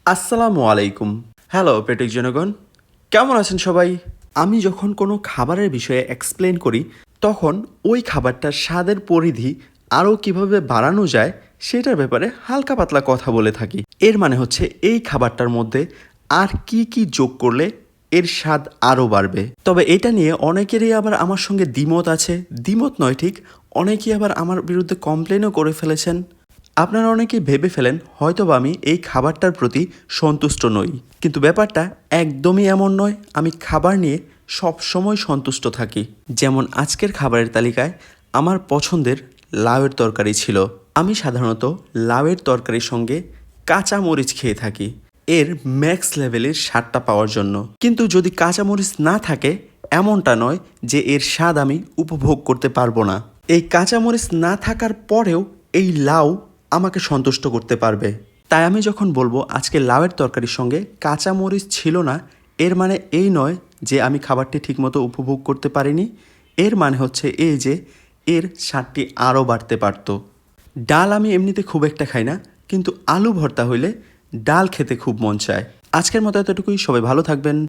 আসসালামু আলাইকুম। হ্যালো পেটিক জনগণ, কেমন আছেন সবাই? আমি যখন কোনো খাবারের বিষয়ে এক্সপ্লেন করি, তখন ওই খাবারটার স্বাদের পরিধি আরও কিভাবে বাড়ানো যায় সেটার ব্যাপারে হালকা পাতলা কথা বলে থাকি। এর মানে হচ্ছে এই খাবারটার মধ্যে আর কি কি যোগ করলে এর স্বাদ আরও বাড়বে। তবে এটা নিয়ে অনেকেরই আবার আমার সঙ্গে দ্বিমত আছে। দ্বিমত নয় ঠিক, অনেকেই আবার আমার বিরুদ্ধে কমপ্লেনও করে ফেলেছেন। আপনারা অনেকেই ভেবে ফেলেন হয়তোবা আমি এই খাবারটার প্রতি সন্তুষ্ট নই, কিন্তু ব্যাপারটা একদমই এমন নয়। আমি খাবার নিয়ে সব সময় সন্তুষ্ট থাকি। যেমন আজকের খাবারের তালিকায় আমার পছন্দের লাউয়ের তরকারি ছিল। আমি সাধারণত লাউয়ের তরকারির সঙ্গে কাঁচা মরিচ খেয়ে থাকি এর ম্যাক্স লেভেলের স্বাদটা পাওয়ার জন্য। কিন্তু যদি কাঁচা মরিচ না থাকে এমনটা নয় যে এর স্বাদ আমি উপভোগ করতে পারবো না। এই কাঁচা মরিচ না থাকার পরেও এই লাউ আমাকে সন্তুষ্ট করতে পারবে। তাই আমি যখন বলবো আজকে লাউয়ের তরকারির সঙ্গে কাঁচা মরিচ ছিল না, এর মানে এই নয় যে আমি খাবারটি ঠিকমতো উপভোগ করতে পারিনি। এর মানে হচ্ছে এই যে এর স্বাদটি আরও বাড়তে পারত। ডাল আমি এমনিতে খুব একটা খাই না, কিন্তু আলু ভর্তা হইলে ডাল খেতে খুব মন চায়। আজকের মতো এতটুকুই। সবাই ভালো থাকবেন।